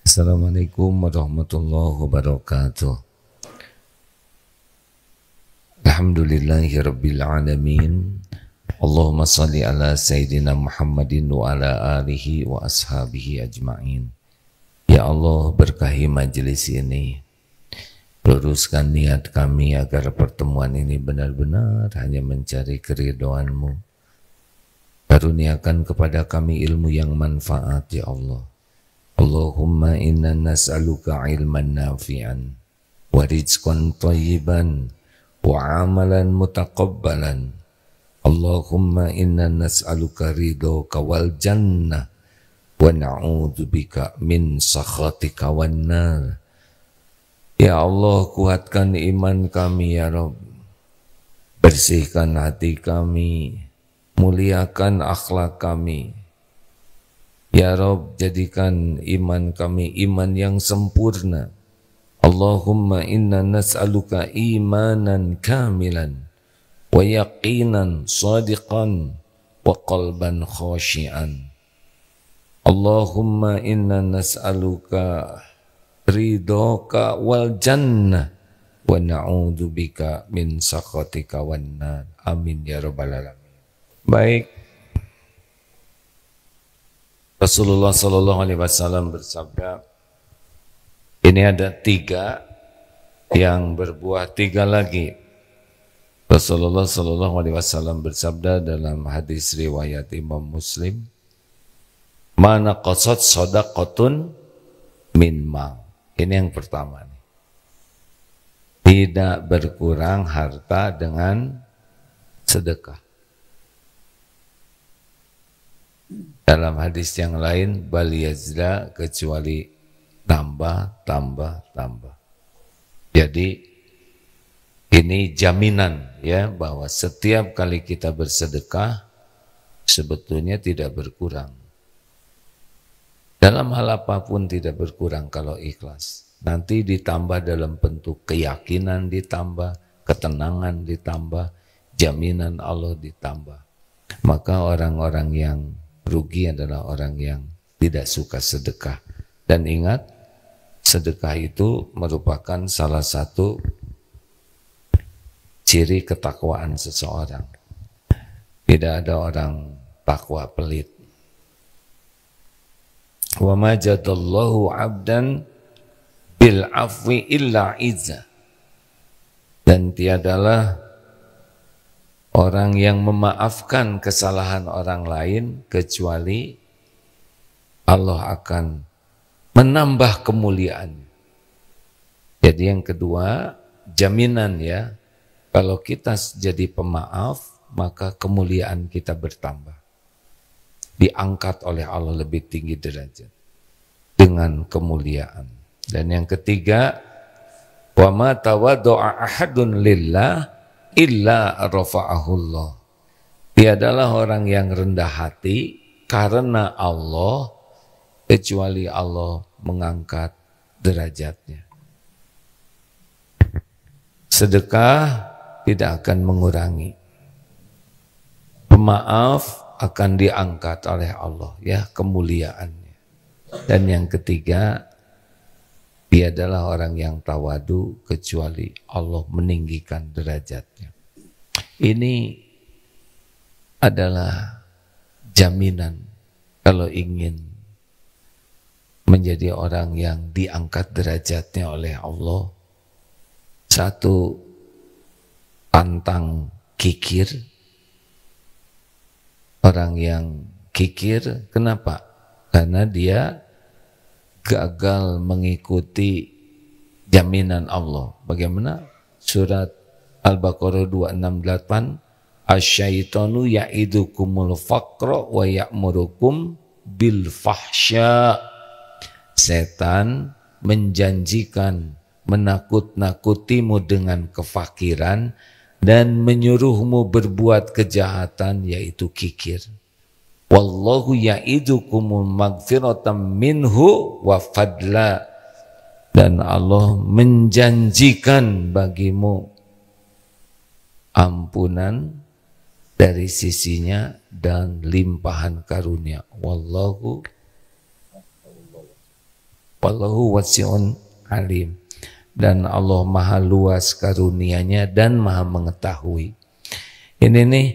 Assalamualaikum warahmatullahi wabarakatuh. Alhamdulillahi rabbil alamin. Allahumma salli ala sayyidina Muhammadin wa ala alihi wa ashabihi ajma'in. Ya Allah, berkahi majelis ini. Luruskan niat kami agar pertemuan ini benar-benar hanya mencari keridhaan-Mu. Karuniakan kepada kami ilmu yang manfaat, ya Allah. Allahumma inna nas'aluka ilman nafi'an wa rizqan thayyiban wa amalan mutaqabbalan. Allahumma inna nas'aluka ridhaka wal jannah wa na'udzubika min sakhatika wan nar. Ya Allah, kuatkan iman kami ya Rabb. Bersihkan hati kami, muliakan akhlak kami. Ya Rabb, jadikan iman kami iman yang sempurna. Allahumma inna nas'aluka imanan kamilan wa yaqinan sadiqan wa qalban khashian. Allahumma inna nas'aluka ridhaka wal jannah wa na'udzubika min sakhatika wan nar. Amin ya rabbal alamin. Baik. Rasulullah Sallallahu Alaihi Wasallam bersabda, ini ada 3 yang berbuah 3 lagi. Rasulullah Sallallahu Alaihi Wasallam bersabda dalam hadis riwayat Imam Muslim, mana qasad sadaqatun min mal. Ini yang pertama nih. Tidak berkurang harta dengan sedekah. Dalam hadis yang lain, bal yazda, kecuali tambah. Jadi ini jaminan ya bahwa setiap kali kita bersedekah sebetulnya tidak berkurang. Dalam hal apapun tidak berkurang kalau ikhlas. Nanti ditambah dalam bentuk keyakinan ditambah, ketenangan ditambah, jaminan Allah ditambah. Maka orang-orang yang rugi adalah orang yang tidak suka sedekah. Dan ingat, sedekah itu merupakan salah satu ciri ketakwaan seseorang. Tidak ada orang takwa pelit. Wa ma jadallahu 'abdan bil afwi illa izza. Dan tiadalah orang yang memaafkan kesalahan orang lain kecuali Allah akan menambah kemuliaan. Jadi yang kedua, jaminan ya, kalau kita jadi pemaaf, maka kemuliaan kita bertambah. Diangkat oleh Allah lebih tinggi derajat dengan kemuliaan. Dan yang ketiga, wa ma tawaddu'a ahadun lillah illa rafa'ahullah. Tiadalah orang yang rendah hati karena Allah kecuali Allah mengangkat derajatnya. Sedekah tidak akan mengurangi. Pemaaf akan diangkat oleh Allah ya kemuliaannya. Dan yang ketiga, dia adalah orang yang tawadu kecuali Allah meninggikan derajatnya. Ini adalah jaminan kalau ingin menjadi orang yang diangkat derajatnya oleh Allah. Satu, pantang kikir. Orang yang kikir, kenapa? Karena dia gagal mengikuti jaminan Allah. Bagaimana? Surat Al-Baqarah 268, asyaitonu ya'idukumul faqra wa ya'murukum bil fahsya. Setan menjanjikan menakut-nakutimu dengan kefakiran dan menyuruhmu berbuat kejahatan, yaitu kikir. Wallahu ya'idukumul magfiratan minhu wa fadla. Dan Allah menjanjikan bagimu ampunan dari sisinya dan limpahan karunia. Wallahu wallahu wasi'un alim. Dan Allah maha luas karunia-Nya dan maha mengetahui. Ini nih,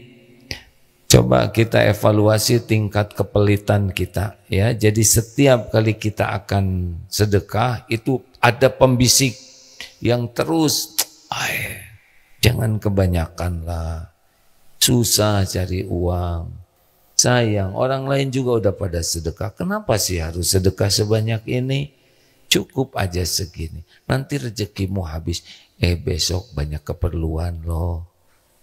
coba kita evaluasi tingkat kepelitan kita ya. Jadi setiap kali kita akan sedekah itu ada pembisik yang terus, jangan kebanyakan lah, susah cari uang, sayang orang lain juga udah pada sedekah, kenapa sih harus sedekah sebanyak ini? Cukup aja segini, nanti rezekimu habis, besok banyak keperluan loh,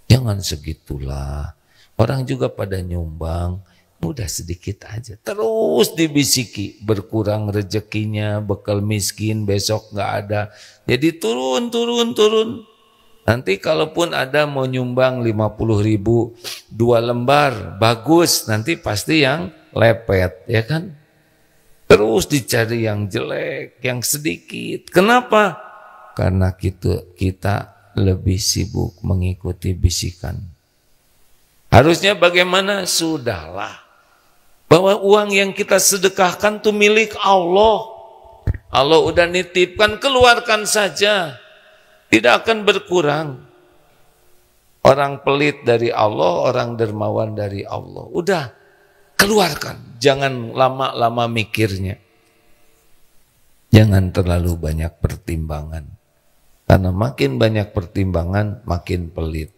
jangan segitulah. Orang juga pada nyumbang, udah sedikit aja. Terus dibisiki, berkurang rezekinya, bekal miskin, besok nggak ada. Jadi turun. Nanti kalaupun ada mau nyumbang 50.000, 2 lembar, bagus. Nanti pasti yang lepet, ya kan? Terus dicari yang jelek, yang sedikit. Kenapa? Karena kita lebih sibuk mengikuti bisikan. Harusnya bagaimana? Sudahlah. Bahwa uang yang kita sedekahkan itu milik Allah. Allah udah nitipkan, keluarkan saja. Tidak akan berkurang. Orang pelit dari Allah, orang dermawan dari Allah. Udah, keluarkan. Jangan lama-lama mikirnya. Jangan terlalu banyak pertimbangan. Karena makin banyak pertimbangan, makin pelit.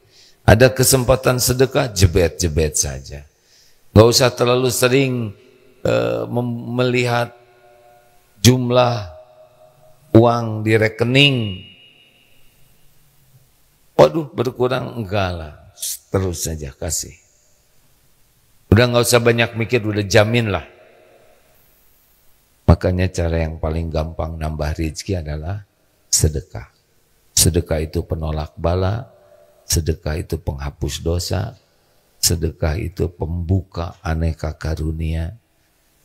Ada kesempatan sedekah, jebet-jebet saja. Gak usah terlalu sering melihat jumlah uang di rekening. Waduh, berkurang, enggak lah. Terus saja kasih. Udah gak usah banyak mikir, udah jamin lah. Makanya cara yang paling gampang nambah rezeki adalah sedekah. Sedekah itu penolak bala, sedekah itu penghapus dosa, sedekah itu pembuka aneka karunia.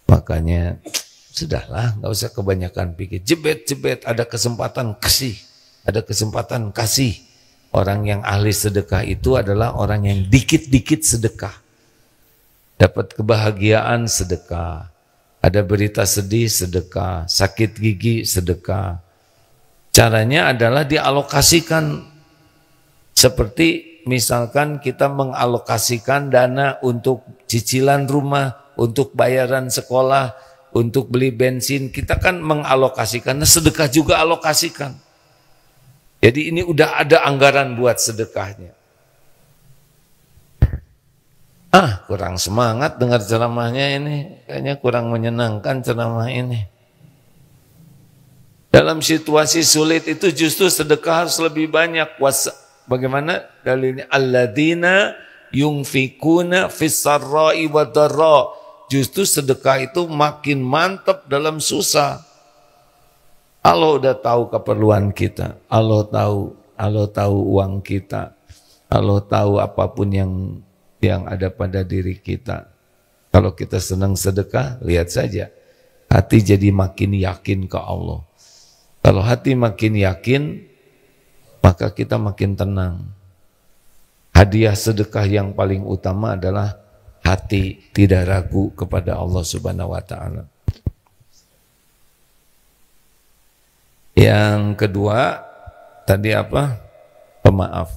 Makanya sudahlah, gak usah kebanyakan pikir. Jebet-jebet, ada kesempatan kasih, ada kesempatan kasih. Orang yang ahli sedekah itu adalah orang yang dikit-dikit sedekah. Dapat kebahagiaan sedekah, ada berita sedih sedekah, sakit gigi sedekah. Caranya adalah dialokasikan. Seperti misalkan kita mengalokasikan dana untuk cicilan rumah, untuk bayaran sekolah, untuk beli bensin, kita kan mengalokasikan. Nah, sedekah juga alokasikan. Jadi ini udah ada anggaran buat sedekahnya. Kurang semangat dengar ceramahnya ini. Kayaknya kurang menyenangkan ceramah ini. Dalam situasi sulit itu justru sedekah harus lebih banyak. Bagaimana dalilnya? Alladzina yunfikuna fis-sarra'i wad-dharra. Justru sedekah itu makin mantap dalam susah. Allah udah tahu keperluan kita. Allah tahu uang kita. Allah tahu apapun yang ada pada diri kita. Kalau kita senang sedekah, lihat saja. Hati jadi makin yakin ke Allah. Kalau hati makin yakin, maka kita makin tenang. Hadiah sedekah yang paling utama adalah hati tidak ragu kepada Allah Subhanahu wa Ta'ala. Yang kedua, tadi apa? Pemaaf.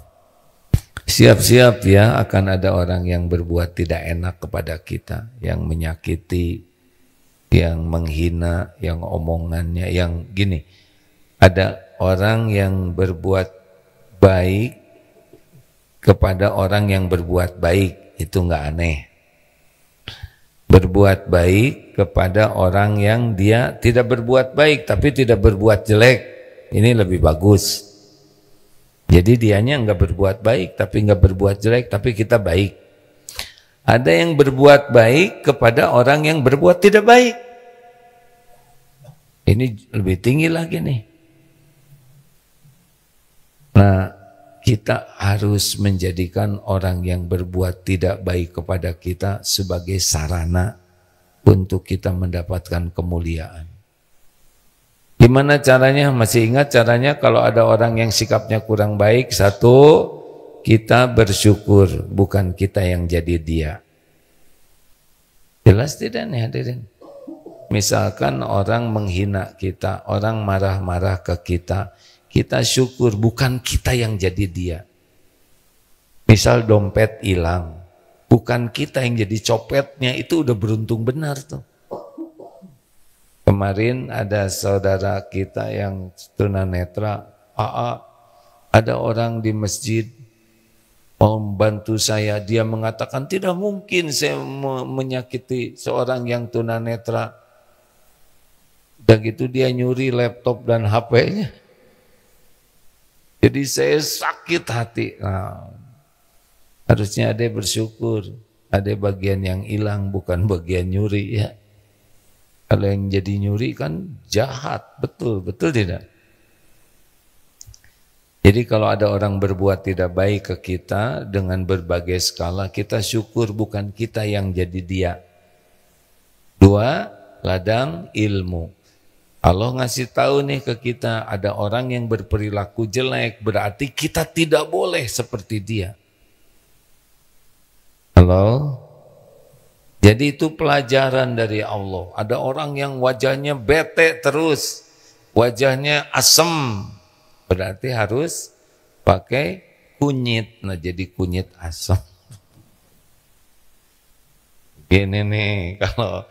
Siap-siap ya, akan ada orang yang berbuat tidak enak kepada kita, yang menyakiti, yang menghina, yang omongannya, yang gini. Ada orang yang berbuat baik kepada orang yang berbuat baik, itu enggak aneh. Berbuat baik kepada orang yang dia tidak berbuat baik tapi tidak berbuat jelek, ini lebih bagus. Jadi dianya enggak berbuat baik tapi enggak berbuat jelek, tapi kita baik. Ada yang berbuat baik kepada orang yang berbuat tidak baik. Ini lebih tinggi lagi nih. Nah, kita harus menjadikan orang yang berbuat tidak baik kepada kita sebagai sarana untuk kita mendapatkan kemuliaan. Gimana caranya? Masih ingat caranya? Kalau ada orang yang sikapnya kurang baik, satu, kita bersyukur, bukan kita yang jadi dia. Jelas tidak nih hadirin? misalkan orang menghina kita, orang marah-marah ke kita, kita syukur, bukan kita yang jadi dia. Misal dompet hilang, bukan kita yang jadi copetnya, itu udah beruntung benar tuh. Kemarin ada saudara kita yang tunanetra, AA, ada orang di masjid mau membantu saya, dia mengatakan tidak mungkin saya menyakiti seorang yang tunanetra. Dan gitu dia nyuri laptop dan HP-nya. Jadi saya sakit hati. Nah, harusnya ada bersyukur, ada bagian yang hilang bukan bagian nyuri ya. Kalau yang jadi nyuri kan jahat, betul tidak? Jadi kalau ada orang berbuat tidak baik ke kita dengan berbagai skala, kita syukur bukan kita yang jadi dia. 2, ladang ilmu. Allah ngasih tahu nih ke kita, ada orang yang berperilaku jelek, berarti kita tidak boleh seperti dia. Halo? Jadi itu pelajaran dari Allah. Ada orang yang wajahnya bete terus, wajahnya asem, berarti harus pakai kunyit. Nah jadi kunyit asem. Gini nih, kalau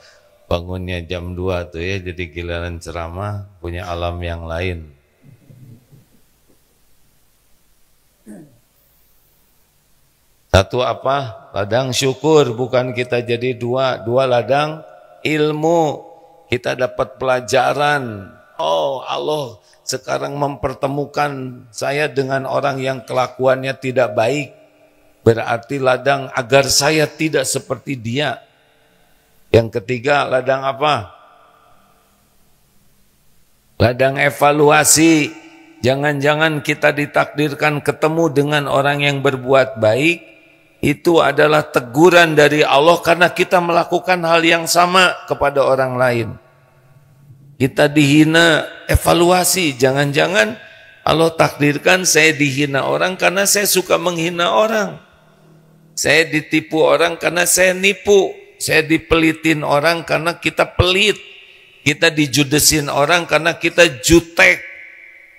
bangunnya jam 2 tuh ya, jadi giliran ceramah punya alam yang lain. Satu apa? Ladang syukur, bukan kita jadi 2. 2 ladang ilmu. Kita dapat pelajaran. Oh Allah sekarang mempertemukan saya dengan orang yang kelakuannya tidak baik. Berarti ladang agar saya tidak seperti dia. Yang ketiga, ladang apa? Ladang evaluasi. Jangan-jangan kita ditakdirkan ketemu dengan orang yang berbuat baik, itu adalah teguran dari Allah karena kita melakukan hal yang sama kepada orang lain. Kita dihina, evaluasi. Jangan-jangan Allah takdirkan saya dihina orang karena saya suka menghina orang. Saya ditipu orang karena saya nipu. Saya dipelitin orang karena kita pelit. Kita dijudesin orang karena kita jutek.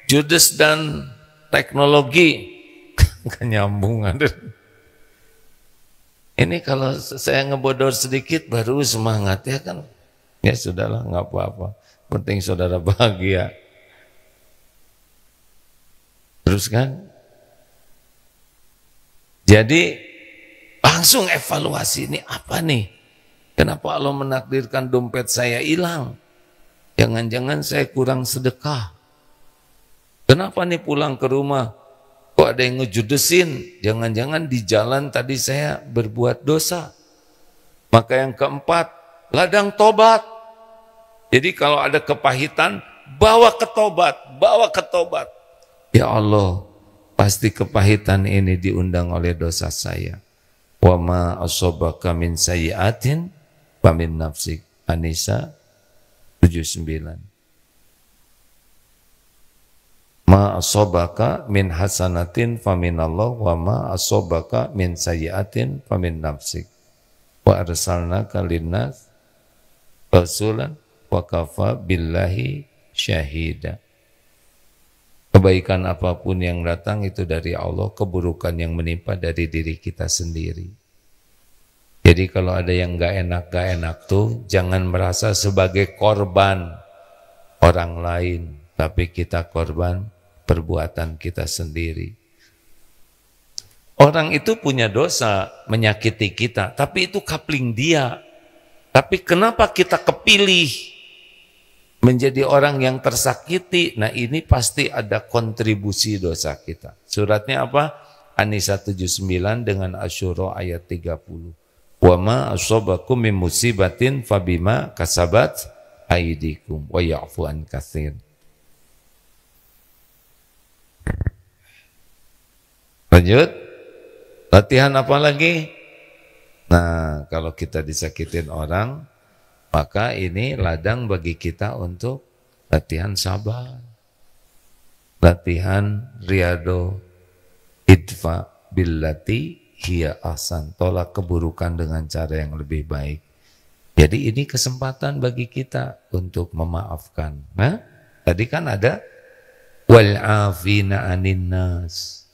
Judes dan teknologi. Kenyambungan. Ini kalau saya ngebodor sedikit baru semangat ya kan. Ya sudahlah, nggak apa-apa. Penting saudara bahagia. Terus kan? Jadi langsung evaluasi, ini apa nih? Kenapa Allah menakdirkan dompet saya hilang? Jangan-jangan saya kurang sedekah. Kenapa nih pulang ke rumah kok ada yang ngejudesin? Jangan-jangan di jalan tadi saya berbuat dosa. Maka yang keempat, ladang tobat. Jadi kalau ada kepahitan, bawa ke tobat, bawa ke tobat. Ya Allah, pasti kepahitan ini diundang oleh dosa saya. Wa ma asobaka min sayyi'atin wa min nafsik. An-Nisa 79. Ma asobaka min hasanatin faminallah wa ma asobaka min sayyi'atin famin nafsik. Wa arsalnaka linnas rasulan wa kafa billahi syahida. Kebaikan apapun yang datang itu dari Allah, keburukan yang menimpa dari diri kita sendiri. Jadi kalau ada yang gak enak tuh jangan merasa sebagai korban orang lain, tapi kita korban perbuatan kita sendiri. Orang itu punya dosa menyakiti kita, tapi itu kapling dia. Tapi kenapa kita kepilih menjadi orang yang tersakiti? Nah ini pasti ada kontribusi dosa kita. Suratnya apa? An-Nisa 79 dengan Asyura ayat 30. Wa ma asobakum min musibatin fabima kasabat aidikum wa ya'fu an katsir. Lanjut. Latihan apa lagi? Nah, kalau kita disakitin orang, maka ini ladang bagi kita untuk latihan sabar. Latihan riyadho idfa billati hiya ahsan. Tolak keburukan dengan cara yang lebih baik. Jadi ini kesempatan bagi kita untuk memaafkan. Nah, tadi kan ada wal afina anin nas.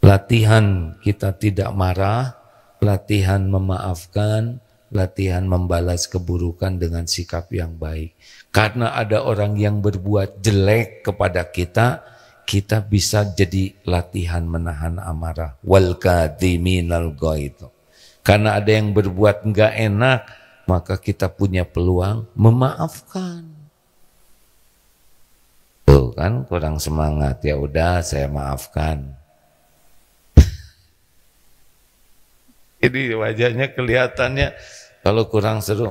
Latihan kita tidak marah, latihan memaafkan, latihan membalas keburukan dengan sikap yang baik. Karena ada orang yang berbuat jelek kepada kita, kita bisa jadi latihan menahan amarah. Wal kadhiminal ghaidh. Karena ada yang berbuat enggak enak, maka kita punya peluang memaafkan. Tuh kan kurang semangat, ya udah saya maafkan. Ini wajahnya kelihatannya kalau kurang seru.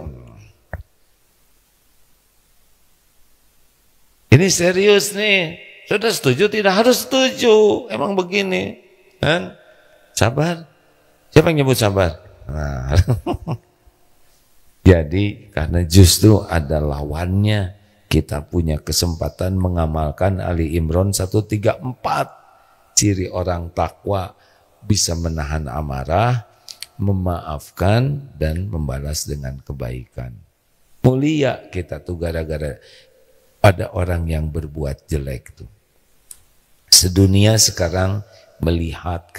Ini serius nih. Sudah setuju? Tidak harus setuju. Emang begini. Kan? Sabar. Siapa yang nyebut sabar? Nah. Jadi karena justru ada lawannya, kita punya kesempatan mengamalkan Ali Imran 134. Ciri orang takwa bisa menahan amarah, memaafkan, dan membalas dengan kebaikan. Mulia kita tuh gara-gara ada orang yang berbuat jelek tuh. Sedunia sekarang melihat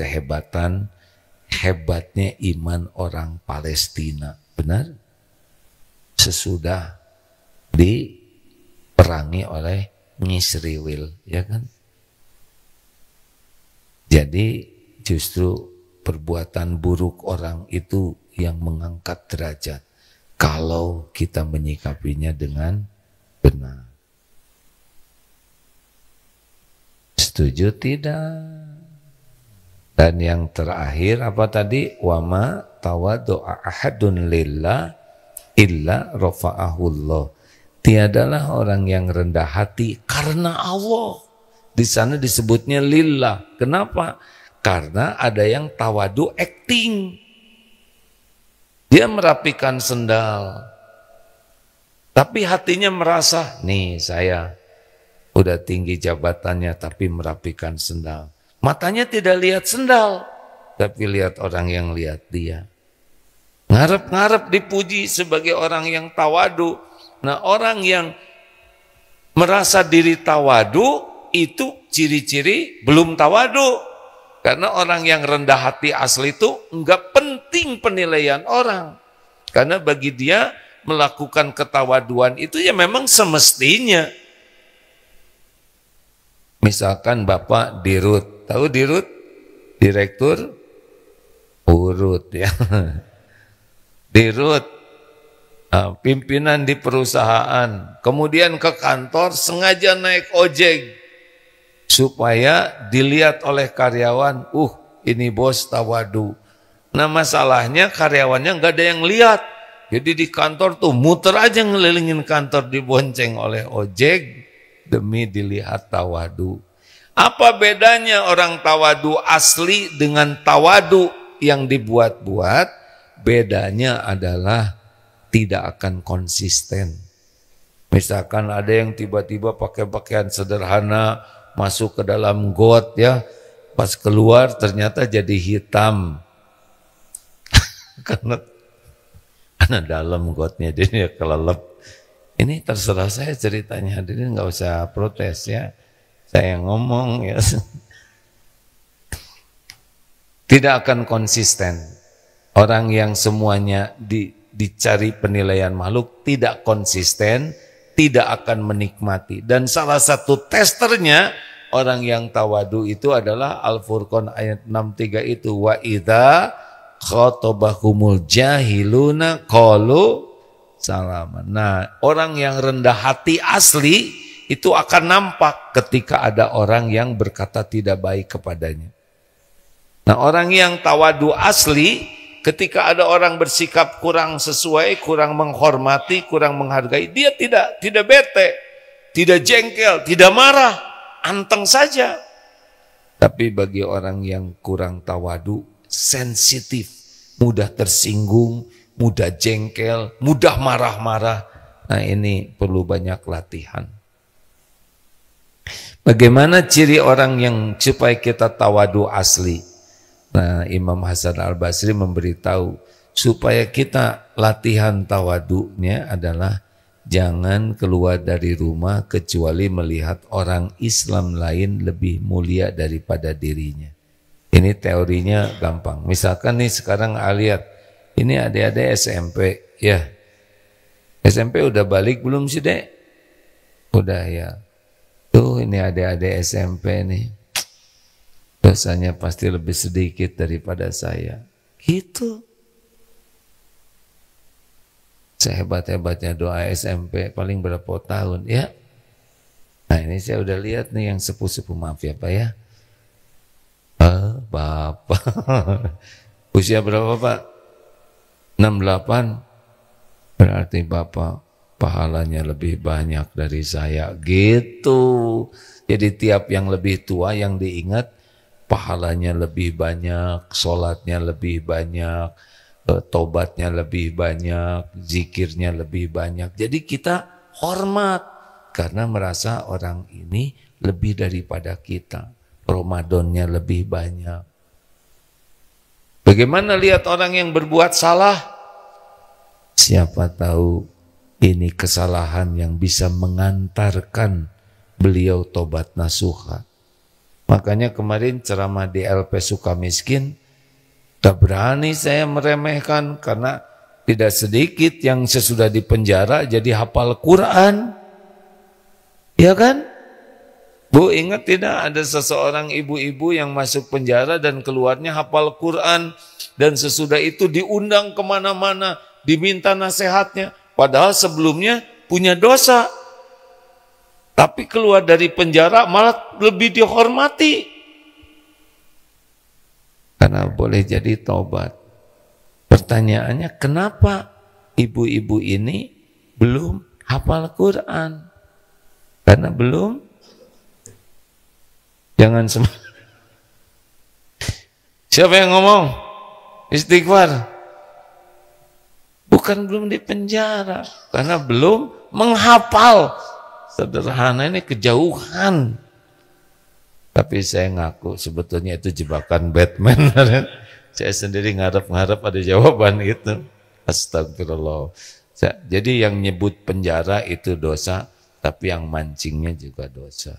hebatnya iman orang Palestina. Benar? Sesudah diperangi oleh Ngisriwil, ya kan? Jadi justru perbuatan buruk orang itu yang mengangkat derajat kalau kita menyikapinya dengan benar. Setuju tidak? Dan yang terakhir apa tadi? Wama tawadu'a ahadun lillah illa rafa'ahullah. Tiadalah orang yang rendah hati karena Allah. Di sana disebutnya lillah. Kenapa? Karena ada yang tawadu acting. Dia merapikan sendal. Tapi hatinya merasa, nih saya udah tinggi jabatannya tapi merapikan sendal. Matanya tidak lihat sendal, tapi lihat orang yang lihat dia. Ngarep-ngarep dipuji sebagai orang yang tawadu. Nah, orang yang merasa diri tawadu itu ciri-ciri belum tawadu. Karena orang yang rendah hati asli itu enggak penting penilaian orang. Karena bagi dia melakukan ketawaduan itu ya memang semestinya. Misalkan Bapak Dirut, tahu Dirut? Direktur urut ya. Dirut, pimpinan di perusahaan, kemudian ke kantor sengaja naik ojek supaya dilihat oleh karyawan, ini bos tawadu. Nah masalahnya karyawannya nggak ada yang lihat, jadi di kantor tuh muter aja ngelilingin kantor dibonceng oleh ojek demi dilihat tawadu. Apa bedanya orang tawadu asli dengan tawadu yang dibuat-buat? Bedanya adalah tidak akan konsisten. Misalkan ada yang tiba-tiba pakai pakaian sederhana masuk ke dalam got ya, pas keluar ternyata jadi hitam karena dalam gotnya jadi kelelep. Ini terserah saya ceritanya, hadirin nggak usah protes ya, saya ngomong ya. Tidak akan konsisten. Orang yang semuanya dicari penilaian makhluk tidak konsisten, tidak akan menikmati. Dan salah satu testernya orang yang tawadu itu adalah Al-Furqan ayat 63 itu, wa idza khatabahumul jahiluna qalu salaman. Nah, orang yang rendah hati asli itu akan nampak ketika ada orang yang berkata tidak baik kepadanya. Nah, orang yang tawadu asli ketika ada orang bersikap kurang sesuai, kurang menghormati, kurang menghargai, dia tidak bete, tidak jengkel, tidak marah, anteng saja. Tapi bagi orang yang kurang tawadu, sensitif, mudah tersinggung, mudah jengkel, mudah marah-marah. Nah, ini perlu banyak latihan. Bagaimana ciri orang yang supaya kita tawadu asli? Nah, Imam Hasan Al-Basri memberitahu supaya kita latihan tawadunya adalah jangan keluar dari rumah kecuali melihat orang Islam lain lebih mulia daripada dirinya. Ini teorinya gampang. Misalkan nih sekarang lihat, ini adik-adik SMP, ya. SMP udah balik belum sih, Dek? Udah ya. Tuh ini adik-adik SMP nih. Dosanya pasti lebih sedikit daripada saya. Gitu. Sehebat-hebatnya doa SMP paling berapa tahun ya. Nah ini saya udah lihat nih yang sepuh-sepuh, maaf ya Pak ya. Bapak usia berapa Pak? 68. Berarti Bapak pahalanya lebih banyak dari saya gitu. Jadi tiap yang lebih tua yang diingat pahalanya lebih banyak, sholatnya lebih banyak, tobatnya lebih banyak, zikirnya lebih banyak. Jadi kita hormat karena merasa orang ini lebih daripada kita. Ramadannya lebih banyak. Bagaimana lihat orang yang berbuat salah? Siapa tahu ini kesalahan yang bisa mengantarkan beliau tobat nasuha. Makanya kemarin ceramah di LP Sukamiskin, tak berani saya meremehkan karena tidak sedikit yang sesudah di penjara jadi hafal Quran. Ya kan? Bu, ingat tidak ada seseorang ibu-ibu yang masuk penjara dan keluarnya hafal Quran, dan sesudah itu diundang kemana-mana, diminta nasihatnya, padahal sebelumnya punya dosa. Tapi keluar dari penjara malah lebih dihormati. Karena boleh jadi tobat. Pertanyaannya, kenapa ibu-ibu ini belum hafal Quran? Karena belum. Jangan semua. Siapa yang ngomong? Istighfar. Bukan belum di penjara, karena belum menghafal. Sederhana, ini kejauhan. Tapi saya ngaku sebetulnya itu jebakan Batman. Saya sendiri ngarep-ngarep ada jawaban itu. Astagfirullah. Jadi yang nyebut penjara itu dosa, tapi yang mancingnya juga dosa.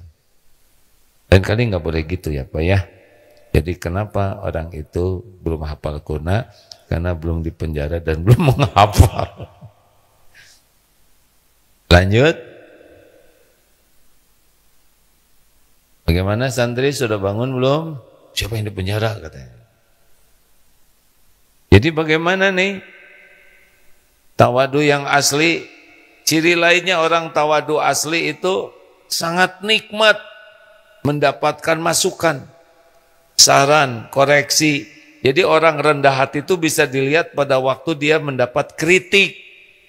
Dan kali nggak boleh gitu ya Pak ya. Jadi kenapa orang itu belum hafal Quran? Karena belum di penjara dan belum menghafal. Lanjut. Bagaimana santri, sudah bangun belum? Siapa yang di penjara katanya. Jadi bagaimana nih tawadu yang asli? Ciri lainnya orang tawadu asli itu sangat nikmat mendapatkan masukan, saran, koreksi. Jadi orang rendah hati itu bisa dilihat pada waktu dia mendapat kritik,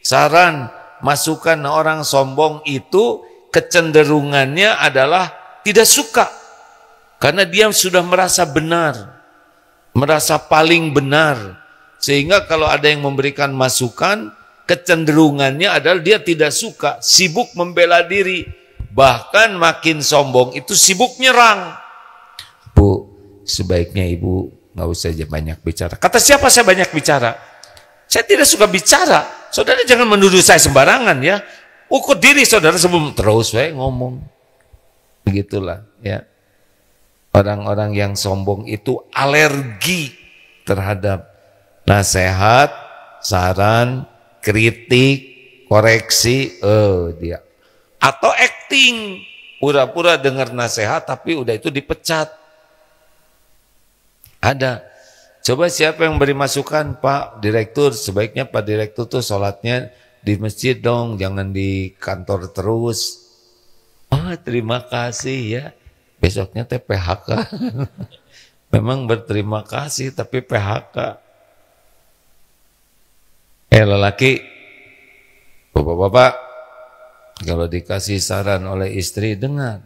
saran, masukan. Nah, orang sombong itu kecenderungannya adalah tidak suka, karena dia sudah merasa benar, merasa paling benar, sehingga kalau ada yang memberikan masukan, kecenderungannya adalah dia tidak suka, sibuk membela diri, bahkan makin sombong itu sibuk nyerang. Bu, sebaiknya ibu nggak usah banyak bicara. Kata siapa saya banyak bicara? Saya tidak suka bicara. Saudara jangan menuduh saya sembarangan ya. Ukur diri saudara sebelum terus saya ngomong. Begitulah ya. Orang-orang yang sombong itu alergi terhadap nasihat, saran, kritik, koreksi, dia. Atau acting, pura-pura dengar nasihat tapi udah itu dipecat. Ada. Coba siapa yang beri masukan? Pak Direktur, sebaiknya Pak Direktur tuh sholatnya di masjid dong, jangan di kantor terus. Oh, terima kasih ya. Besoknya teh PHK. Memang berterima kasih tapi PHK. Lelaki, bapak-bapak, kalau dikasih saran oleh istri dengar.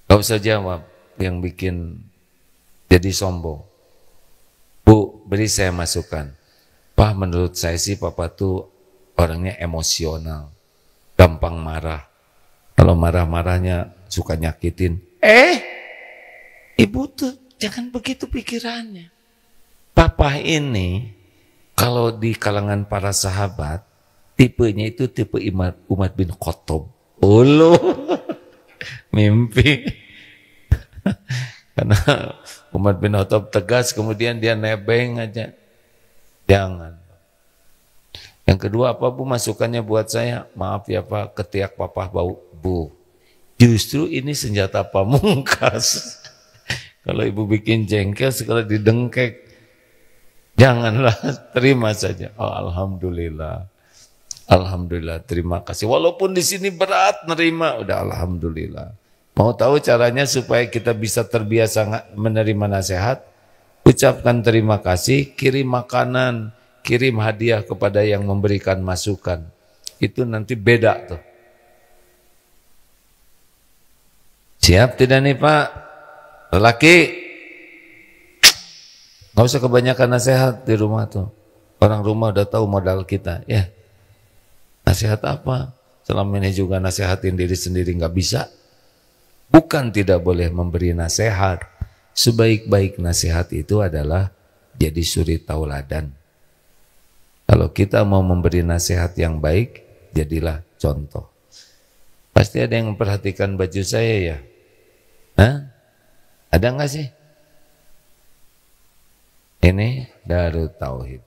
Gak usah jawab yang bikin jadi sombong. Bu, beri saya masukan. Pak, menurut saya sih papa tuh orangnya emosional, gampang marah. Kalau marah-marahnya suka nyakitin. Ibu tuh jangan begitu pikirannya. Papa ini Kalau di kalangan para sahabat, tipenya itu tipe Umar bin Khattab. Ulu, mimpi. Karena Umar bin Khattab tegas, kemudian dia nebeng aja. Jangan. Yang kedua, apa Bu masukannya buat saya? Maaf ya Pak, ketiak papa bau. Bu, justru ini senjata pamungkas. Kalau ibu bikin jengkel, sekali didengkek. Janganlah, terima saja. Oh, alhamdulillah. Alhamdulillah, terima kasih. Walaupun di sini berat nerima, udah alhamdulillah. Mau tahu caranya supaya kita bisa terbiasa menerima nasihat? Ucapkan terima kasih, kirim makanan, kirim hadiah kepada yang memberikan masukan. Itu nanti beda tuh. Siap tidak nih Pak? Lelaki, nggak usah kebanyakan nasihat di rumah tuh. Orang rumah udah tahu modal kita. Ya, nasihat apa? Selama ini juga nasihatin diri sendiri nggak bisa. Bukan tidak boleh memberi nasihat. Sebaik-baik nasihat itu adalah jadi suri tauladan. Kalau kita mau memberi nasihat yang baik, jadilah contoh. Pasti ada yang memperhatikan baju saya ya? Hah? Ada nggak sih? Ini Darut Tauhid.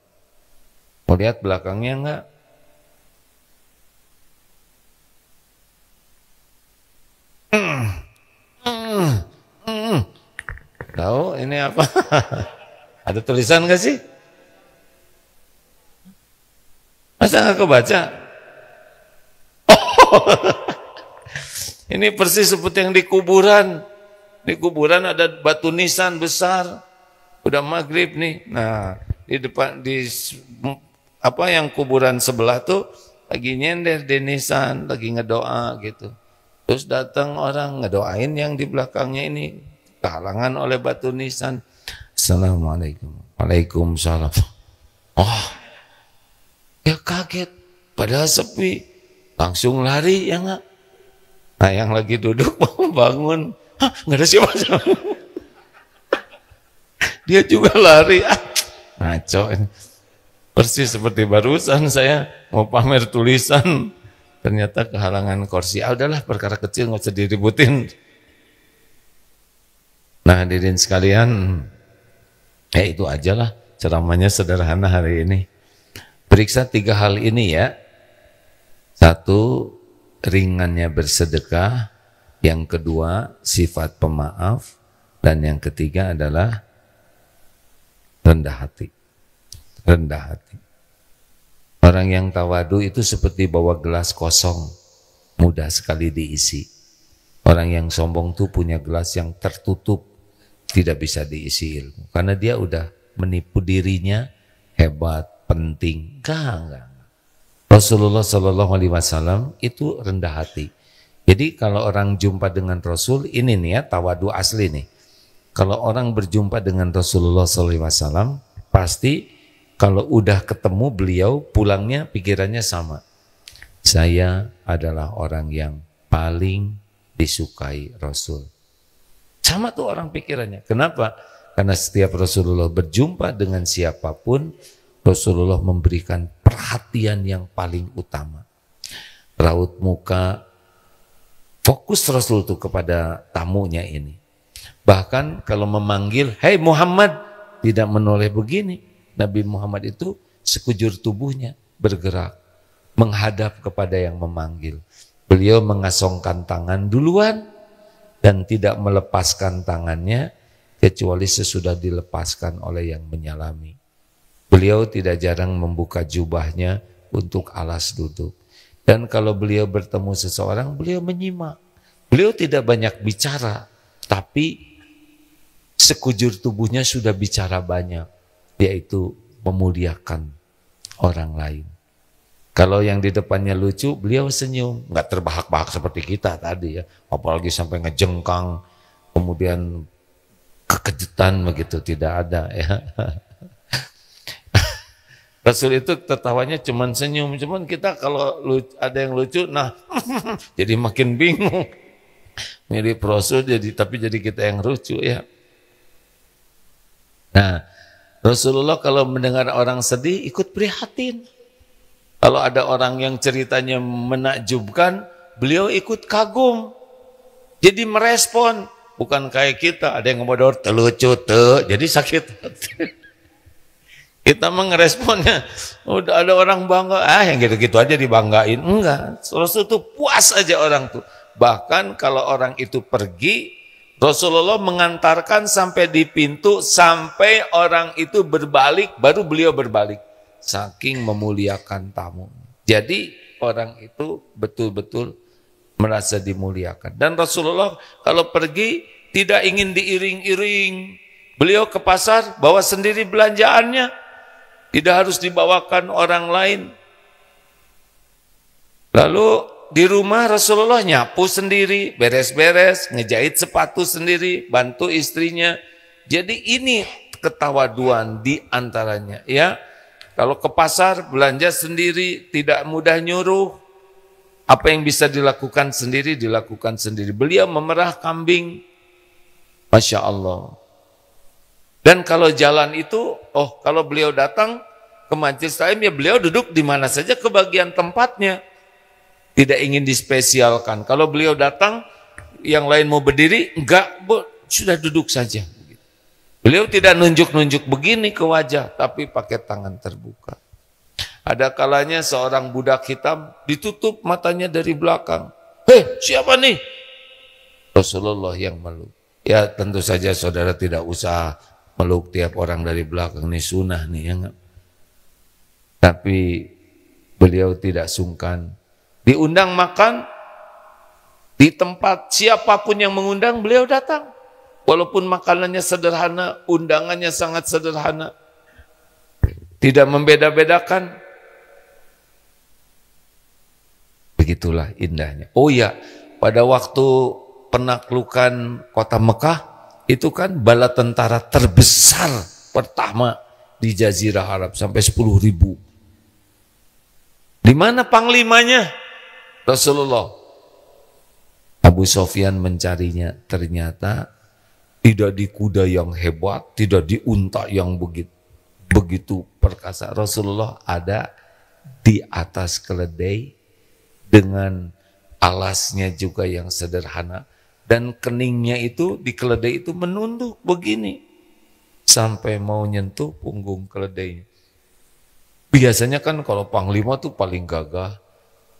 Mau lihat belakangnya enggak? Tahu ini apa? Ada tulisan nggak sih? Masa nggak kebaca? Oh, ini persis seperti yang di kuburan. Di kuburan ada batu nisan besar. Udah maghrib nih. Nah, di depan apa yang kuburan sebelah tuh lagi nyender di nisan, lagi ngedoa gitu. Terus datang orang ngedoain yang di belakangnya ini kehalangan oleh batu nisan. Assalamualaikum. Waalaikumsalam. Oh, ya kaget. Padahal sepi. Langsung lari ya enggak? Nah yang lagi duduk mau bangun. Hah, nggak ada siapa-siapa. Dia juga lari. Ngaco. Persis seperti barusan saya mau pamer tulisan. Ternyata kehalangan kursi. Udahlah perkara kecil nggak usah diributin. Nah hadirin sekalian, itu ajalah ceramahnya sederhana hari ini. Periksa 3 hal ini ya. 1, ringannya bersedekah. Yang kedua, sifat pemaaf. Dan yang ketiga adalah rendah hati. Rendah hati. Orang yang tawadu itu seperti bawa gelas kosong, mudah sekali diisi. Orang yang sombong itu punya gelas yang tertutup, tidak bisa diisi ilmu. Karena dia udah menipu dirinya, hebat, penting. Enggak. Rasulullah SAW itu rendah hati. Jadi kalau orang jumpa dengan Rasul, ini nih ya tawadu asli nih. Kalau orang berjumpa dengan Rasulullah SAW, pasti kalau udah ketemu beliau, pulangnya pikirannya sama. Saya adalah orang yang paling disukai Rasul. Sama tuh orang pikirannya. Kenapa? Karena setiap Rasulullah berjumpa dengan siapapun, Rasulullah memberikan perhatian yang paling utama. Raut muka, fokus Rasul itu kepada tamunya ini. Bahkan kalau memanggil, "Hei Muhammad," tidak menoleh begini. Nabi Muhammad itu sekujur tubuhnya bergerak, menghadap kepada yang memanggil. Beliau mengasongkan tangan duluan dan tidak melepaskan tangannya kecuali sesudah dilepaskan oleh yang menyalami. Beliau tidak jarang membuka jubahnya untuk alas duduk. Dan kalau beliau bertemu seseorang, beliau menyimak. Beliau tidak banyak bicara, tapi sekujur tubuhnya sudah bicara banyak, yaitu memuliakan orang lain. Kalau yang di depannya lucu, beliau senyum, nggak terbahak-bahak seperti kita tadi ya, apalagi sampai ngejengkang, kemudian kekejutan begitu, tidak ada ya. Rasul itu tertawanya cuman senyum, cuman kita kalau ada yang lucu, nah jadi makin bingung. Mirip Rasul tapi jadi kita yang lucu ya. Nah, Rasulullah kalau mendengar orang sedih ikut prihatin. Kalau ada orang yang ceritanya menakjubkan, beliau ikut kagum. Jadi merespon, bukan kayak kita, ada yang ngomodor telucu jadi sakit hati. Kita mengeresponnya, udah ada orang bangga, yang gitu-gitu aja dibanggain. Enggak, Rasul itu puas aja orang tuh. Bahkan kalau orang itu pergi, Rasulullah mengantarkan sampai di pintu, sampai orang itu berbalik, baru beliau berbalik. Saking memuliakan tamu. Jadi orang itu betul-betul merasa dimuliakan. Dan Rasulullah kalau pergi tidak ingin diiring-iring. Beliau ke pasar bawa sendiri belanjaannya. Tidak harus dibawakan orang lain. Lalu di rumah Rasulullah nyapu sendiri, beres-beres, ngejahit sepatu sendiri, bantu istrinya. Jadi ini ketawaduan di antaranya, ya. Kalau ke pasar belanja sendiri, tidak mudah nyuruh. Apa yang bisa dilakukan sendiri, dilakukan sendiri. Beliau memerah kambing. Masya Allah. Dan kalau jalan itu, kalau beliau datang ke majelis taklim, ya beliau duduk di mana saja ke bagian tempatnya. Tidak ingin dispesialkan. Kalau beliau datang, yang lain mau berdiri, enggak, sudah duduk saja. Beliau tidak nunjuk-nunjuk begini ke wajah, tapi pakai tangan terbuka. Ada kalanya seorang budak hitam ditutup matanya dari belakang. Siapa nih? Rasulullah yang meluk. Ya tentu saja saudara tidak usah meluk tiap orang dari belakang, ini sunnah nih. Ya. Tapi beliau tidak sungkan. Diundang makan, di tempat siapapun yang mengundang beliau datang. Walaupun makanannya sederhana, undangannya sangat sederhana. Tidak membeda-bedakan. Begitulah indahnya. Oh ya, pada waktu penaklukan kota Mekah, itu kan bala tentara terbesar pertama di Jazirah Arab, sampai 10.000. Di mana panglimanya? Rasulullah. Abu Sofyan mencarinya, ternyata tidak di kuda yang hebat, tidak di unta yang begitu perkasa. Rasulullah ada di atas keledai dengan alasnya juga yang sederhana, dan keningnya itu di keledai itu menunduk begini sampai mau nyentuh punggung keledainya. Biasanya kan kalau panglima tuh paling gagah,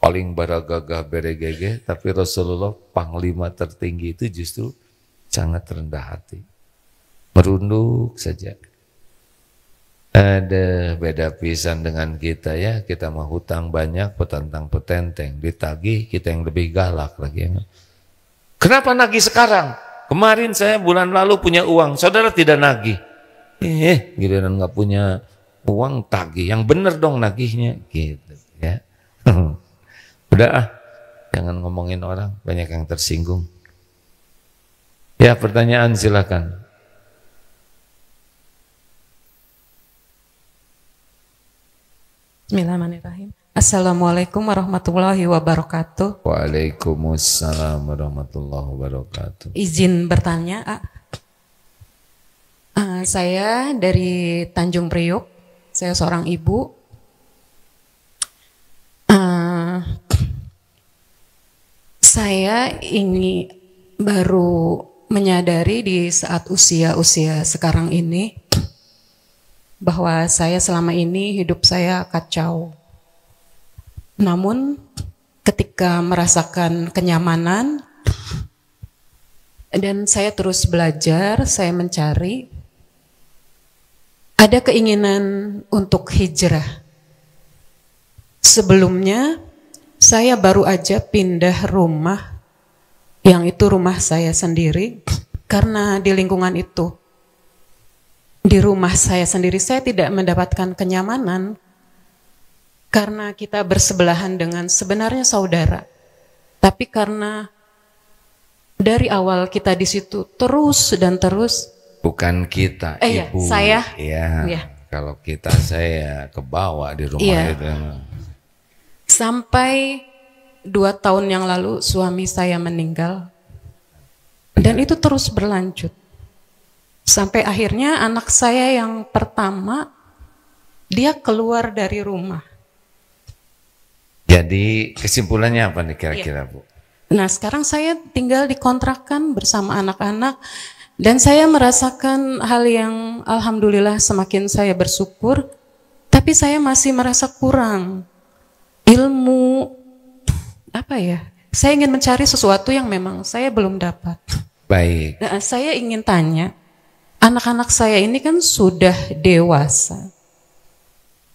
paling baragagah beregege, tapi Rasulullah panglima tertinggi itu justru sangat rendah hati, merunduk saja. Ada beda pisan dengan kita ya, kita mah hutang banyak, petantang petenteng, ditagih kita yang lebih galak lagi. Kenapa nagih sekarang? Kemarin saya bulan lalu punya uang, saudara tidak nagih. Giliran nggak punya uang tagih, yang bener dong nagihnya, gitu ya. Udah jangan ngomongin orang, banyak yang tersinggung. Ya, pertanyaan silakan. Bismillahirrahmanirrahim. Assalamualaikum warahmatullahi wabarakatuh. Waalaikumsalam warahmatullahi wabarakatuh. Izin bertanya, saya dari Tanjung Priuk, saya seorang ibu. Saya ini baru menyadari di saat usia sekarang ini bahwa saya selama ini hidup saya kacau. Namun ketika merasakan kenyamanan dan saya terus belajar, saya mencari, ada keinginan untuk hijrah. Sebelumnya saya baru aja pindah rumah, yang itu rumah saya sendiri, karena di lingkungan itu, di rumah saya sendiri, saya tidak mendapatkan kenyamanan, karena kita bersebelahan dengan sebenarnya saudara. Tapi karena dari awal kita di situ terus dan terus. Bukan kita, ibu. Saya. Ya. Kalau kita, saya kebawa di rumah itu. Sampai 2 tahun yang lalu suami saya meninggal, dan itu terus berlanjut. Sampai akhirnya anak saya yang pertama, dia keluar dari rumah. Jadi kesimpulannya apa nih kira-kira, Bu? Nah, sekarang saya tinggal di kontrakan bersama anak-anak dan saya merasakan hal yang alhamdulillah semakin saya bersyukur, tapi saya masih merasa kurang ilmu, apa ya? Saya ingin mencari sesuatu yang memang saya belum dapat. Baik. Nah, saya ingin tanya, anak-anak saya ini kan sudah dewasa.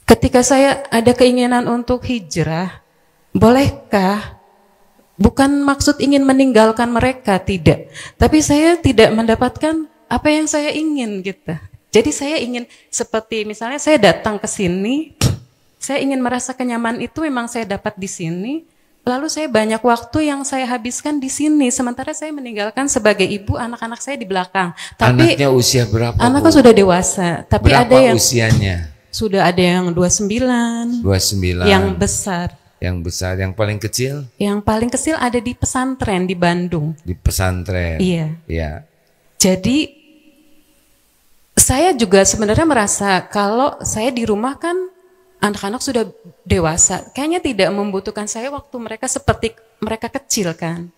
Ketika saya ada keinginan untuk hijrah, bolehkah? Bukan maksud ingin meninggalkan mereka, tidak. Tapi saya tidak mendapatkan apa yang saya ingin gitu. Jadi saya ingin seperti misalnya saya datang ke sini, saya ingin merasa kenyaman itu memang saya dapat di sini. Lalu saya banyak waktu yang saya habiskan di sini. Sementara saya meninggalkan sebagai ibu anak-anak saya di belakang. Tapi anaknya usia berapa? Anaknya sudah dewasa. Tapi berapa ada yang usianya? Sudah ada yang 29. 29. Yang besar. Yang besar, yang paling kecil? Yang paling kecil ada di pesantren di Bandung. Di pesantren. Iya. Iya. Jadi saya juga sebenarnya merasa kalau saya di rumah kan anak-anak sudah dewasa, kayaknya tidak membutuhkan saya waktu mereka seperti mereka kecil kan.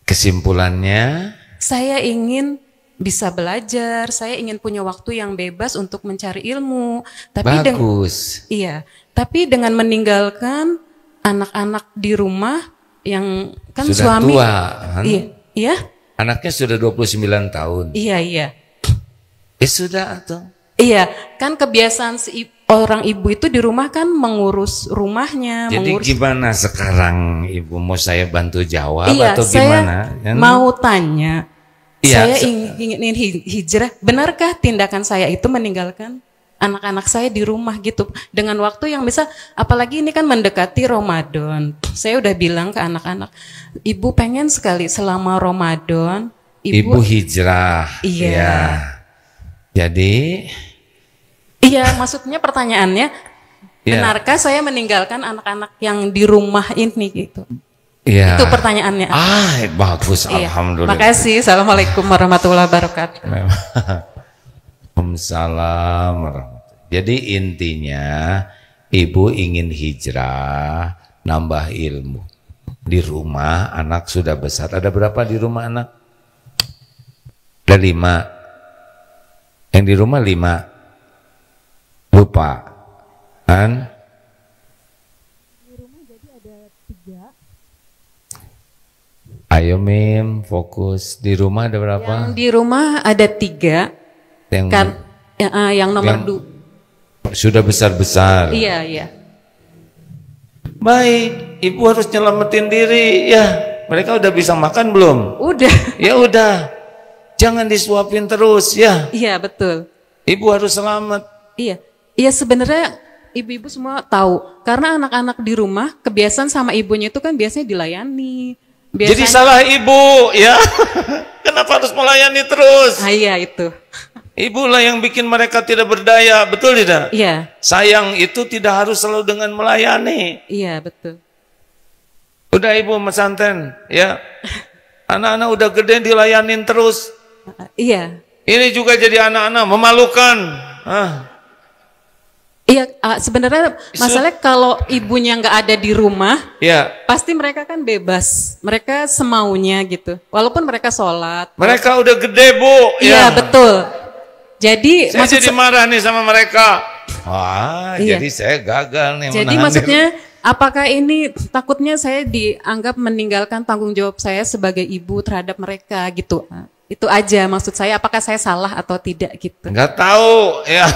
Kesimpulannya? Saya ingin bisa belajar, saya ingin punya waktu yang bebas untuk mencari ilmu. Tapi bagus. Iya, tapi dengan meninggalkan anak-anak di rumah yang kan sudah suami tua, kan? Iya. Anaknya sudah 29 tahun. Iya. Sudah atau? Iya, kan kebiasaan orang ibu itu di rumah kan mengurus rumahnya. Jadi gimana sekarang Ibu, mau saya bantu jawab atau gimana? Saya mau tanya, saya ingin hijrah, benarkah tindakan saya itu meninggalkan anak-anak saya di rumah gitu? Dengan waktu yang bisa, apalagi ini kan mendekati Ramadan. Saya udah bilang ke anak-anak, Ibu pengen sekali selama Ramadan. Ibu hijrah. Iya. Ya. Jadi... Iya, maksudnya pertanyaannya, benarkah saya meninggalkan anak-anak yang di rumah ini gitu? Iya. Itu pertanyaannya. Bagus, alhamdulillah. Makasih. Assalamualaikum warahmatullahi wabarakatuh. Waalaikumsalam. Jadi intinya ibu ingin hijrah, nambah ilmu. Di rumah anak sudah besar. Ada berapa di rumah anak? Ada 5. Yang di rumah 5. Lupa kan? Di rumah jadi ada 3. Ayo Mim, fokus. Di rumah ada berapa? Yang di rumah ada 3. Yang nomor 2 sudah besar-besar. Iya. Baik, ibu harus nyelamatin diri ya. Mereka udah bisa makan belum? Udah. Ya udah. Jangan disuapin terus ya. Iya, betul. Ibu harus selamat. Iya, sebenarnya ibu-ibu semua tahu, karena anak-anak di rumah kebiasaan sama ibunya itu kan biasanya dilayani. Jadi salah ibu ya. Kenapa harus melayani terus? Iya itu. Ibulah yang bikin mereka tidak berdaya, betul tidak? Iya. Sayang itu tidak harus selalu dengan melayani. Iya, betul. Udah ibu pesantren ya. Anak-anak udah gede dilayanin terus. Iya. Ini juga jadi anak-anak memalukan. Iya, sebenarnya masalahnya kalau ibunya nggak ada di rumah, pasti mereka kan bebas, mereka semaunya gitu. Walaupun mereka sholat. Mereka udah gede Bu. Iya betul. Jadi saya jadi marah nih sama mereka. Jadi saya gagal nih. Jadi maksudnya, apakah ini takutnya saya dianggap meninggalkan tanggung jawab saya sebagai ibu terhadap mereka gitu? Itu aja maksud saya. Apakah saya salah atau tidak gitu? Nggak tahu ya.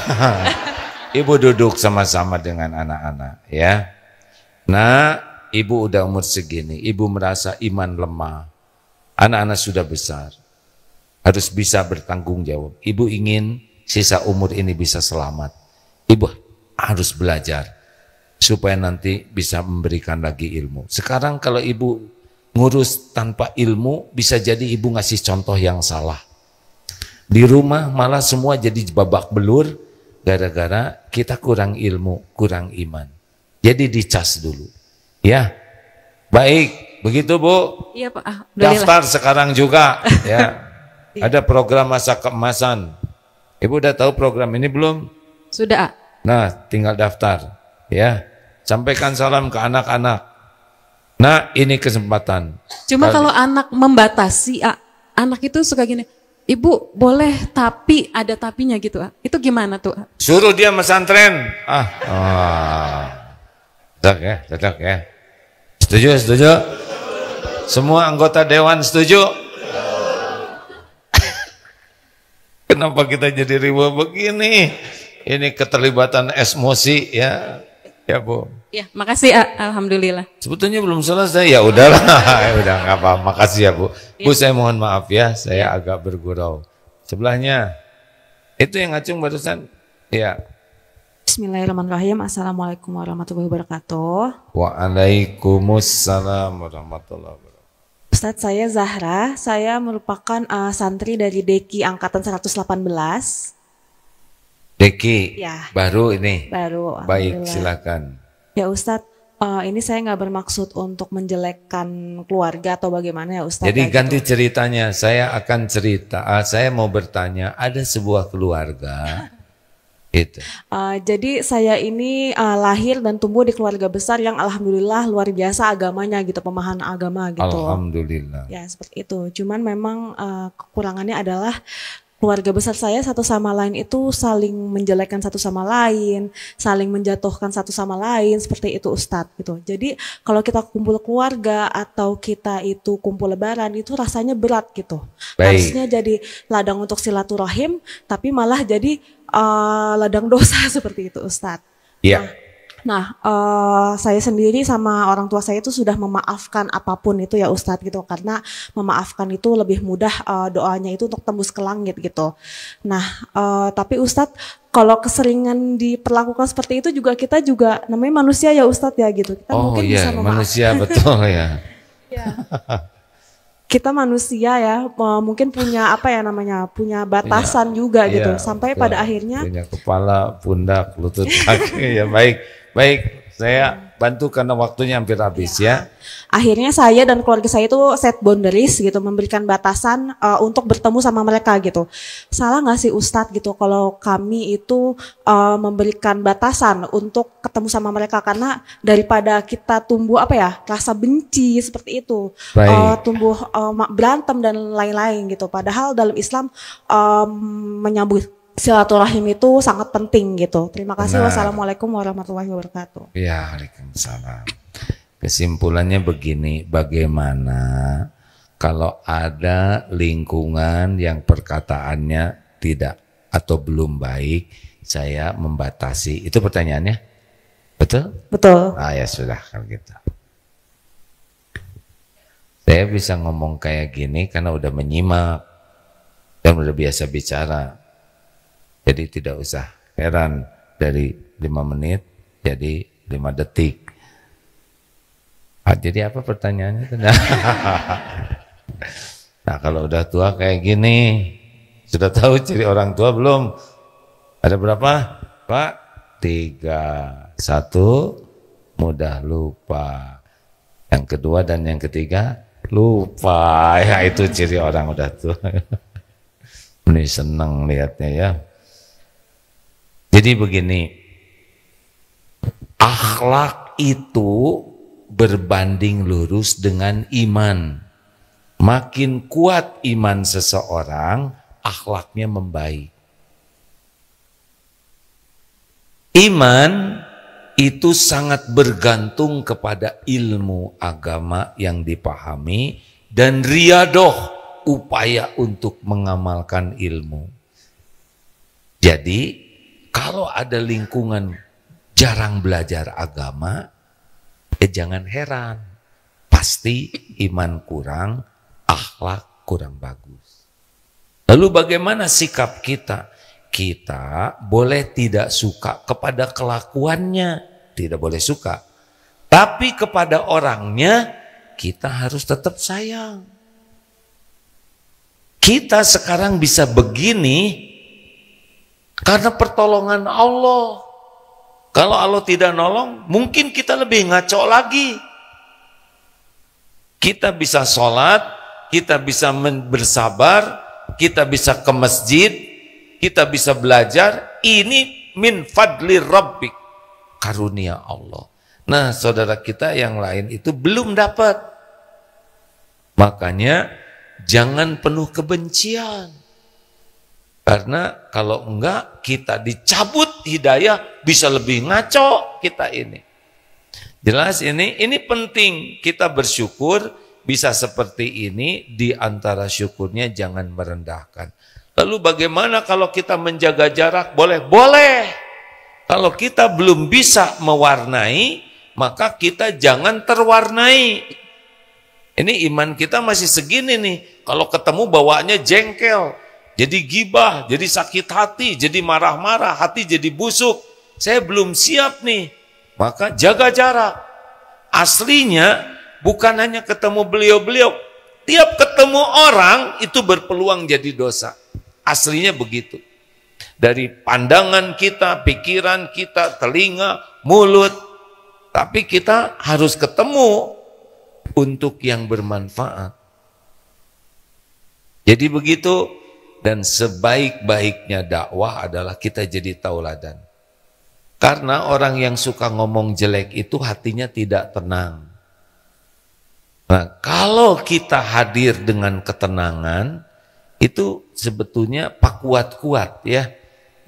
Ibu duduk sama-sama dengan anak-anak ya. Nah, ibu udah umur segini, ibu merasa iman lemah. Anak-anak sudah besar. Harus bisa bertanggung jawab. Ibu ingin sisa umur ini bisa selamat. Ibu harus belajar supaya nanti bisa memberikan lagi ilmu. Sekarang kalau ibu ngurus tanpa ilmu, bisa jadi ibu ngasih contoh yang salah. Di rumah malah semua jadi babak belur. Gara-gara kita kurang ilmu, kurang iman. Jadi dicas dulu. Ya. Baik, begitu Bu. Iya Pak. Daftar sekarang juga ya. Ada program masa keemasan. Ibu udah tahu program ini belum? Sudah, A. Nah, tinggal daftar. Ya, sampaikan salam ke anak-anak. Nah, ini kesempatan. Cuma kalau anak membatasi, A, anak itu suka gini, Ibu boleh tapi ada tapinya gitu, A. Itu gimana tuh, A? Suruh dia pesantren. Cocok ya. Setuju? Semua anggota dewan setuju? Kenapa kita jadi ribut begini? Ini keterlibatan emosi ya. Ya, Bu. Ya, makasih, A. Alhamdulillah. Sebetulnya belum selesai, ya udahlah. Udah nggak apa-apa, makasih ya, Bu. Bu, saya mohon maaf ya, saya agak bergurau. Sebelahnya, itu yang ngacung barusan. Ya. Bismillahirrahmanirrahim. Assalamualaikum warahmatullahi wabarakatuh. Waalaikumsalam warahmatullahi wabarakatuh. Ustadz, saya Zahra. Saya merupakan santri dari Deki Angkatan 118. Deki, Ya. baru ini. Baru. Baik, Alhamdulillah. silakan. Ya Ustadz, ini saya nggak bermaksud untuk menjelekkan keluarga atau bagaimana ya Ustadz. Jadi ya, ganti gitu. ceritanya, saya akan cerita. Saya mau bertanya, ada sebuah keluarga. Itu. Jadi saya ini lahir dan tumbuh di keluarga besar yang alhamdulillah luar biasa agamanya gitu, pemahaman agama gitu. Alhamdulillah. Ya seperti itu. Cuman memang kekurangannya adalah keluarga besar saya satu sama lain itu saling menjelekkan satu sama lain, saling menjatuhkan satu sama lain, seperti itu Ustadz gitu. Jadi kalau kita kumpul keluarga atau kita itu kumpul lebaran itu rasanya berat gitu. Baik. Harusnya jadi ladang untuk silaturahim, tapi malah jadi ladang dosa seperti itu Ustadz. Iya. Nah, saya sendiri sama orang tua saya itu sudah memaafkan apapun itu ya Ustadz gitu, karena memaafkan itu lebih mudah, doanya itu untuk tembus ke langit gitu. Nah, tapi Ustadz kalau keseringan diperlakukan seperti itu juga kita juga namanya manusia ya Ustadz ya gitu. Kita Oh mungkin iya, bisa manusia betul ya. kita manusia ya, mungkin punya apa ya namanya, punya batasan juga gitu, Iya, sampai betul. pada akhirnya Punya kepala, pundak, lutut, kaki. Ya baik. Saya bantu karena waktunya hampir habis ya. akhirnya saya dan keluarga saya itu set boundaries gitu, memberikan batasan untuk bertemu sama mereka gitu. Salah nggak sih Ustadz gitu kalau kami itu memberikan batasan untuk ketemu sama mereka, karena daripada kita tumbuh apa ya, rasa benci seperti itu, Baik. tumbuh berantem dan lain-lain gitu. Padahal dalam Islam menyambut silaturahim itu sangat penting gitu. Terima kasih. Benar. Wassalamualaikum warahmatullahi wabarakatuh. Ya, waalaikumsalam. Kesimpulannya begini, bagaimana kalau ada lingkungan yang perkataannya tidak atau belum baik, saya membatasi. Itu pertanyaannya? Betul? Betul. Ah ya sudah kalau gitu. Saya bisa ngomong kayak gini karena udah menyimak dan udah biasa bicara. Jadi tidak usah heran dari 5 menit jadi 5 detik. Jadi apa pertanyaannya? Nah kalau udah tua kayak gini, sudah tahu ciri orang tua belum? Ada berapa Pak? 3. 1, mudah lupa. Yang kedua dan yang ketiga, lupa. Ya itu ciri orang udah tua. Ini seneng lihatnya ya. Jadi begini, akhlak itu berbanding lurus dengan iman. Makin kuat iman seseorang, akhlaknya membaik. Iman itu sangat bergantung kepada ilmu agama yang dipahami dan riyadoh, upaya untuk mengamalkan ilmu. Jadi kalau ada lingkungan jarang belajar agama, jangan heran. Pasti iman kurang, akhlak kurang bagus. Lalu bagaimana sikap kita? Kita boleh tidak suka kepada kelakuannya, tidak boleh suka. Tapi kepada orangnya kita harus tetap sayang. Kita sekarang bisa begini karena pertolongan Allah. Kalau Allah tidak nolong, mungkin kita lebih ngaco lagi. Kita bisa sholat, kita bisa bersabar, kita bisa ke masjid, kita bisa belajar, ini min fadli rabbik, karunia Allah. Nah, saudara kita yang lain itu belum dapat. Makanya jangan penuh kebencian. Karena kalau enggak kita dicabut hidayah, bisa lebih ngaco kita ini. Jelas ini penting kita bersyukur bisa seperti ini, di antara syukurnya jangan merendahkan. Lalu bagaimana kalau kita menjaga jarak? Boleh? Boleh. Kalau kita belum bisa mewarnai, maka kita jangan terwarnai. Ini iman kita masih segini nih. Kalau ketemu bawaannya jengkel, jadi gibah, jadi sakit hati, jadi marah-marah, hati jadi busuk. Saya belum siap nih. Maka jaga jarak. Aslinya bukan hanya ketemu beliau-beliau. Tiap ketemu orang itu berpeluang jadi dosa. Aslinya begitu. Dari pandangan kita, pikiran kita, telinga, mulut. Tapi kita harus ketemu untuk yang bermanfaat. Jadi begitu, dan sebaik-baiknya dakwah adalah kita jadi tauladan. Karena orang yang suka ngomong jelek itu hatinya tidak tenang. Nah, kalau kita hadir dengan ketenangan, itu sebetulnya Pak kuat-kuat ya.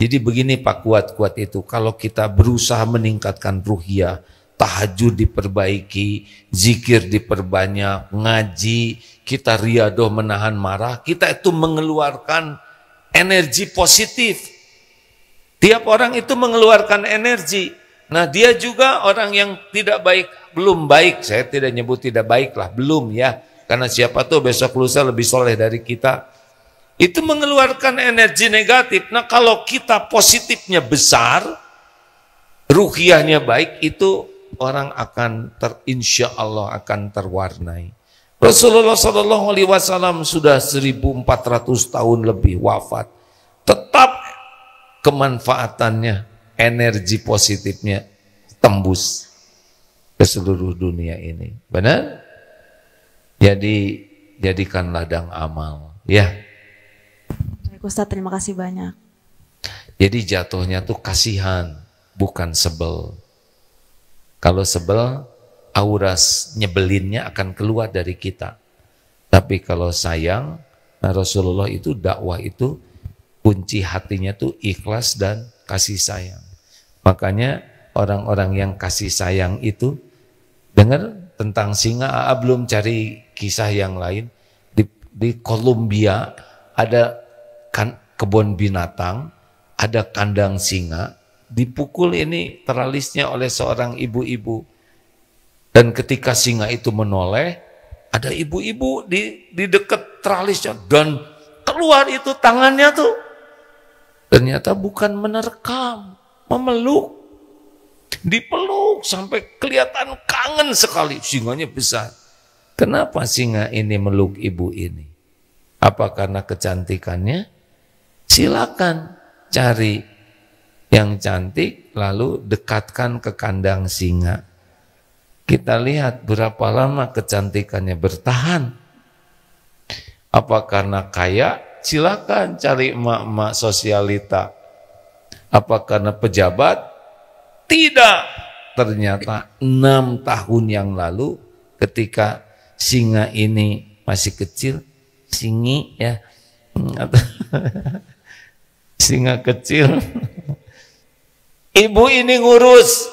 Jadi begini Pak kuat-kuat itu, kalau kita berusaha meningkatkan ruhiyah, tahajud diperbaiki, zikir diperbanyak, ngaji, kita riadoh menahan marah, kita itu mengeluarkan energi positif. Tiap orang itu mengeluarkan energi. Nah, dia juga orang yang tidak baik, belum baik, saya tidak nyebut tidak baik lah, belum ya. Karena siapa tuh besok lusa lebih soleh dari kita. Itu mengeluarkan energi negatif. Nah, kalau kita positifnya besar, ruhiyahnya baik, itu orang akan insya Allah akan terwarnai. Rasulullah SAW sudah 1400 tahun lebih wafat. Tetap kemanfaatannya, energi positifnya tembus ke seluruh dunia ini. Benar? Jadi jadikan ladang amal. Ya. Baik Ustaz, terima kasih banyak. Jadi jatuhnya tuh kasihan, bukan sebel. Kalau sebel, auras nyebelinnya akan keluar dari kita. Tapi kalau sayang, nah Rasulullah itu dakwah itu kunci hatinya tuh ikhlas dan kasih sayang. Makanya orang-orang yang kasih sayang itu, dengar tentang singa, belum cari kisah yang lain. Di Kolombia ada kebun binatang, ada kandang singa. Dipukul ini teralisnya oleh seorang ibu-ibu. Dan ketika singa itu menoleh, ada ibu-ibu di dekat teralisnya. Dan keluar itu tangannya tuh. Ternyata bukan menerkam, memeluk. Dipeluk sampai kelihatan kangen sekali. Singanya besar. Kenapa singa ini meluk ibu ini? Apa karena kecantikannya? Silakan cari yang cantik, lalu dekatkan ke kandang singa. Kita lihat berapa lama kecantikannya bertahan. Apa karena kaya? Silakan cari emak-emak sosialita. Apa karena pejabat? Tidak. Ternyata 6 tahun yang lalu ketika singa ini masih kecil, singi ya, singa kecil, ibu ini ngurus,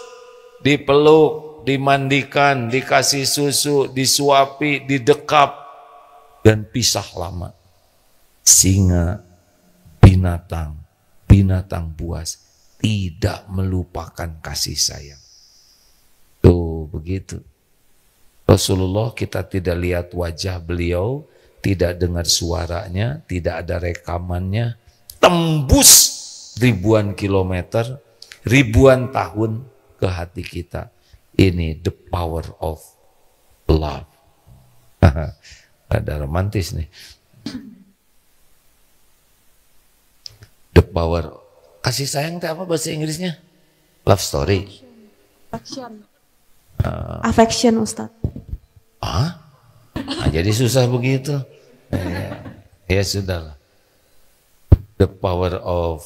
dipeluk, dimandikan, dikasih susu, disuapi, didekap, dan pisah lama. Singa, binatang buas tidak melupakan kasih sayang. Tuh begitu. Rasulullah kita tidak lihat wajah beliau, tidak dengar suaranya, tidak ada rekamannya, tembus ribuan kilometer, ribuan tahun ke hati kita. Ini the power of love. Ada romantis nih. The power, kasih sayang itu apa bahasa Inggrisnya? Love story. Affection Ustaz. Nah, jadi susah begitu. Ya sudahlah. The power of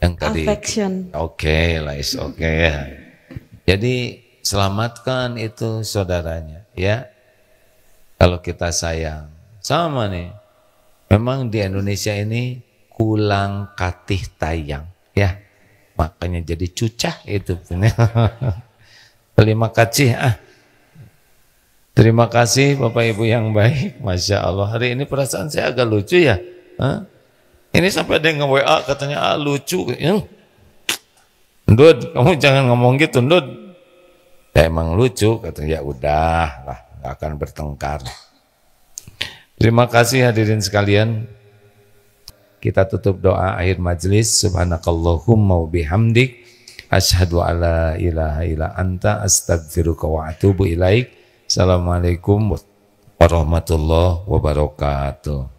yang tadi. Affection. Oke lah, is oke ya. Jadi selamatkan itu saudaranya ya. Kalau kita sayang, sama nih. Memang di Indonesia ini kulang katih tayang ya. Makanya jadi cucah itu. Terima kasih Terima kasih Bapak Ibu yang baik. Masya Allah, hari ini perasaan saya agak lucu ya. Ini sampai ada yang nge-WA katanya lucu. Ndud, kamu jangan ngomong gitu Ndud. Ya emang lucu, katanya. Ya udah lah, gak akan bertengkar. Terima kasih hadirin sekalian. Kita tutup doa akhir majlis. Subhanakallahumma wa bihamdik, asyhadu alla ilaha illa anta, astaghfiruka wa atubu ilaik. Assalamualaikum warahmatullahi wabarakatuh.